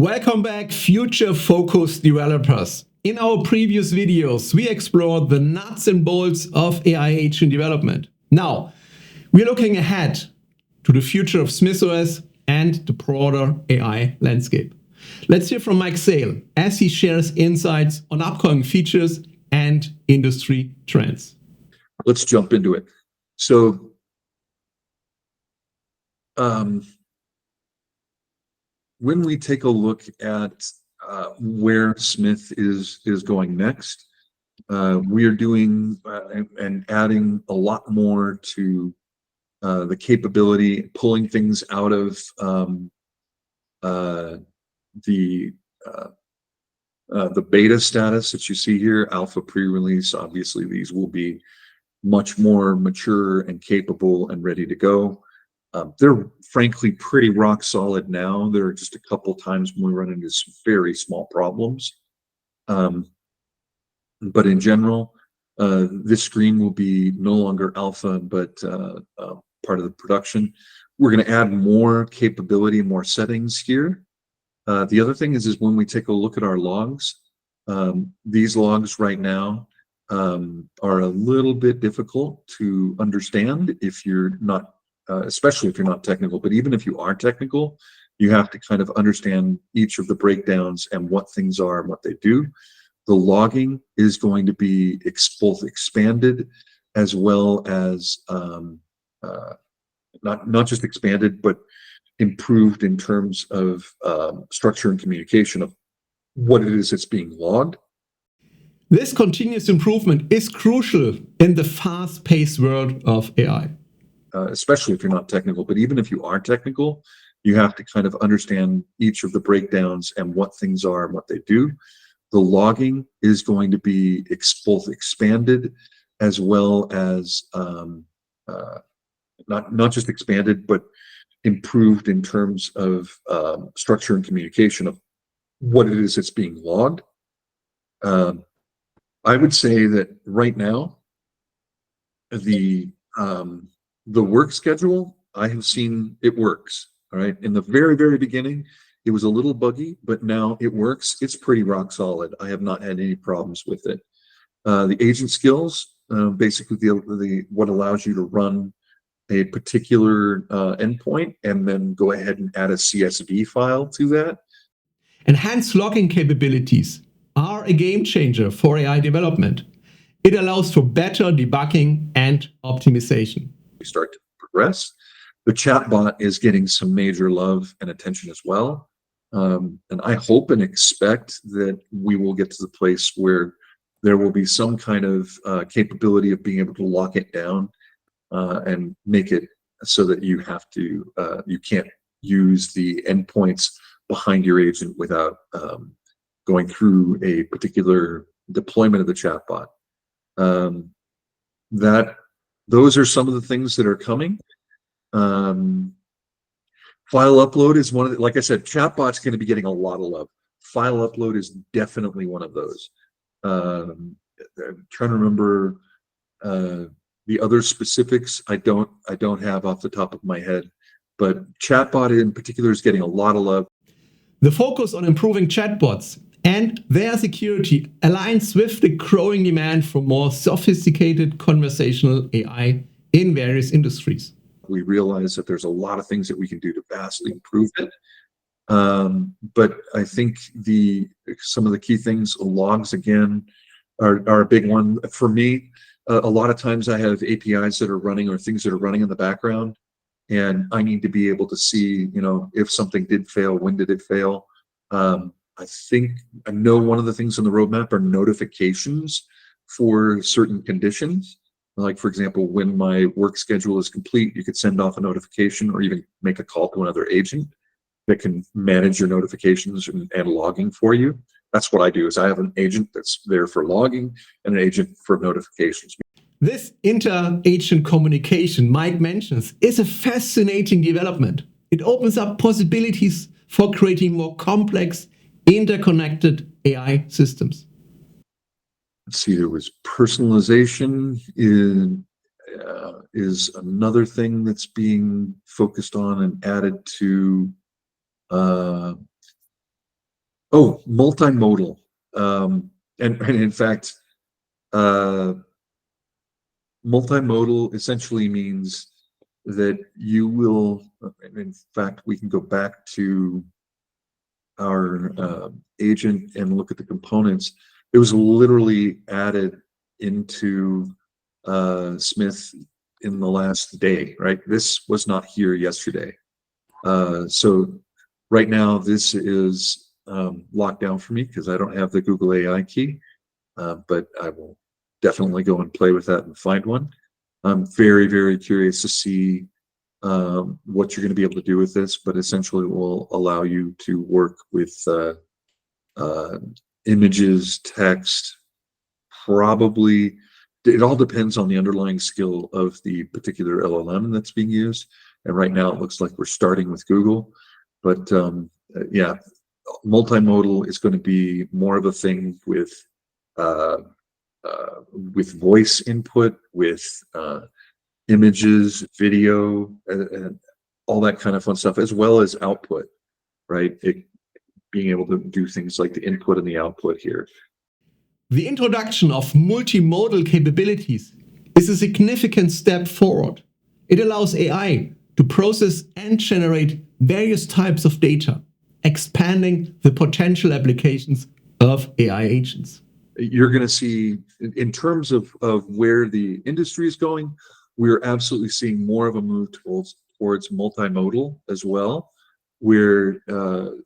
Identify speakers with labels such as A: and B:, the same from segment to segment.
A: Welcome back, future-focused developers. In our previous videos, we explored the nuts and bolts of AI agent development. Now, we're looking ahead to the future of SmythOS and the broader AI landscape. Let's hear from Mike Sale as he shares insights on upcoming features and industry trends.
B: Let's jump into it. So, when we take a look at where Smith is going next, we are doing and adding a lot more to the capability, pulling things out of the beta status that you see here, alpha pre-release. Obviously, these will be much more mature and capable and ready to go. They're frankly pretty rock solid now. There are just a couple times when we run into some very small problems. But in general, this screen will be no longer alpha, but part of the production. We're going to add more capability and more settings here. The other thing is when we take a look at our logs, these logs right now are a little bit difficult to understand if you're not especially if you're not technical, but even if you are technical, you have to kind of understand each of the breakdowns and what things are and what they do. The logging is going to be both expanded as well as not just expanded, but improved in terms of structure and communication of what it is that's being logged.
A: This continuous improvement is crucial in the fast-paced world of AI.
B: Especially if you're not technical, but even if you are technical, you have to kind of understand each of the breakdowns and what things are and what they do. The logging is going to be both expanded as well as not just expanded, but improved in terms of structure and communication of what it is that's being logged. I would say that right now, the work schedule, I have seen it works. All right. In the very, very beginning, it was a little buggy, but now it works. It's pretty rock solid. I have not had any problems with it. The agent skills, basically what allows you to run a particular endpoint and then go ahead and add a CSV file to that.
A: Enhanced logging capabilities are a game changer for AI development. It allows for better debugging and optimization.
B: We start to progress. The chatbot is getting some major love and attention as well. And I hope and expect that we will get to the place where there will be some kind of capability of being able to lock it down and make it so that you can't use the endpoints behind your agent without going through a particular deployment of the chatbot. Those are some of the things that are coming. File upload is one of the, like I said, chatbot's going to be getting a lot of love. File upload is definitely one of those. I'm trying to remember the other specifics. I don't have off the top of my head, but chatbot in particular is getting a lot of love.
A: The focus on improving chatbots and their security aligns with the growing demand for more sophisticated conversational AI in various industries.
B: We realize that there's a lot of things that we can do to vastly improve it. But I think some of the key things, logs again, are a big one. For me, a lot of times I have APIs that are running or things that are running in the background, and I need to be able to see, if something did fail, when did it fail? I know one of the things on the roadmap are notifications for certain conditions. Like, for example, when my work schedule is complete, you could send off a notification or even make a call to another agent that can manage your notifications and logging for you. That's what I do, is I have an agent that's there for logging and an agent for notifications.
A: This inter-agent communication Mike mentions is a fascinating development. It opens up possibilities for creating more complex, interconnected AI systems.
B: Let's see, there was personalization is another thing that's being focused on and added to Oh, multimodal. And in fact, uh, multimodal essentially means that you will, in fact, we can go back to our agent and look at the components. It was literally added into Smith in the last day, right? This was not here yesterday. So right now, this is locked down for me because I don't have the Google AI key, but I will definitely go and play with that and find one. I'm very, very curious to see what you're going to be able to do with this, but essentially it will allow you to work with uh, images, text, probably. It all depends on the underlying skill of the particular LLM that's being used. And right now it looks like we're starting with Google, but yeah, multimodal is going to be more of a thing uh, with voice input, with images, video, and all that kind of fun stuff, as well as output, right? Being able to do things like the input and the output here.
A: The introduction of multimodal capabilities is a significant step forward. It allows AI to process and generate various types of data, expanding the potential applications of AI agents.
B: You're going to see, in terms of where the industry is going, we're absolutely seeing more of a move towards multimodal as well, where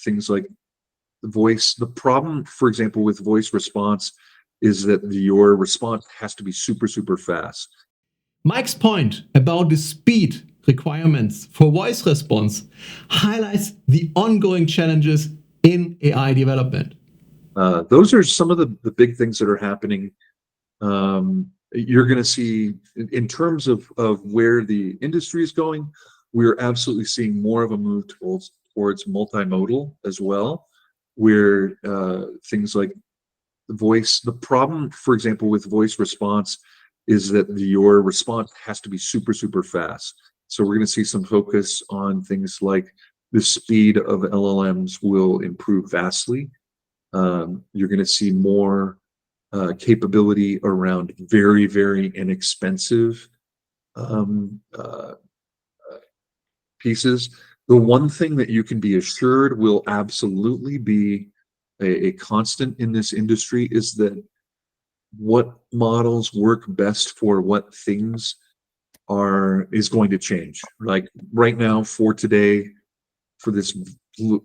B: things like voice, the problem, for example, with voice response is that your response has to be super, super fast.
A: Mike's point about the speed requirements for voice response highlights the ongoing challenges in AI development.
B: Those are some of the big things that are happening. You're going to see, in terms of where the industry is going, we're absolutely seeing more of a move towards multimodal as well, where things like voice, the problem, for example, with voice response is that your response has to be super, super fast. So we're going to see some focus on things like the speed of LLMs will improve vastly. You're going to see more capability around very, very inexpensive pieces. The one thing that you can be assured will absolutely be a constant in this industry is that what models work best for what things is going to change. Like right now, for today, for this,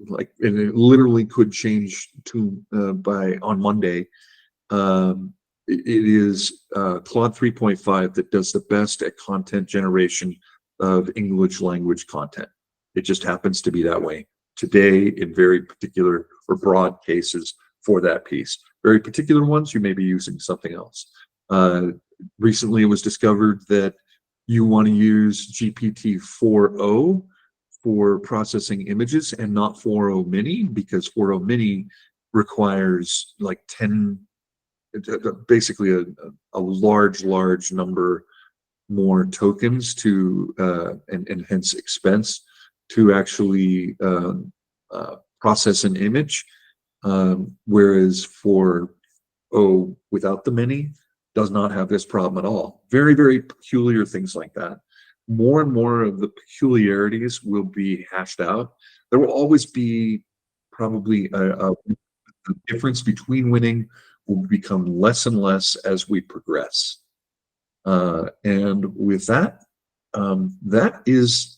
B: like, and it literally could change to by on Monday. It is Claude 3.5 that does the best at content generation of English language content. It just happens to be that way today in very particular or broad cases for that piece. Very particular ones, you may be using something else. Recently, it was discovered that you want to use GPT 4.0 for processing images and not 4.0 mini, because 4.0 mini requires like 10, basically a large number more tokens to and hence expense to actually process an image, whereas without the mini does not have this problem at all. Very, very peculiar things like that. More and more of the peculiarities will be hashed out. There will always be probably a difference between winning will become less and less as we progress. And with that, that is...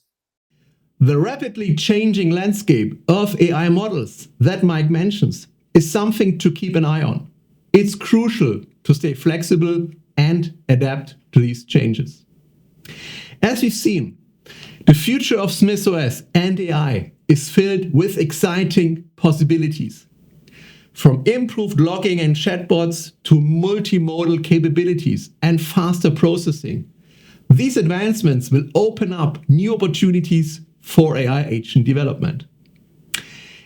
A: The rapidly changing landscape of AI models that Mike mentions is something to keep an eye on. It's crucial to stay flexible and adapt to these changes. As we've seen, the future of SmythOS and AI is filled with exciting possibilities. From improved logging and chatbots to multimodal capabilities and faster processing, these advancements will open up new opportunities for AI agent development.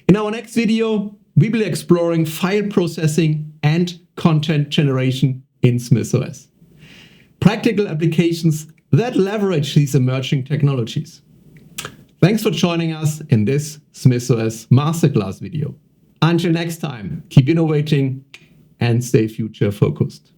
A: In our next video, we will be exploring file processing and content generation in SmythOS. Practical applications that leverage these emerging technologies. Thanks for joining us in this SmythOS Masterclass video. Until next time, keep innovating and stay future focused.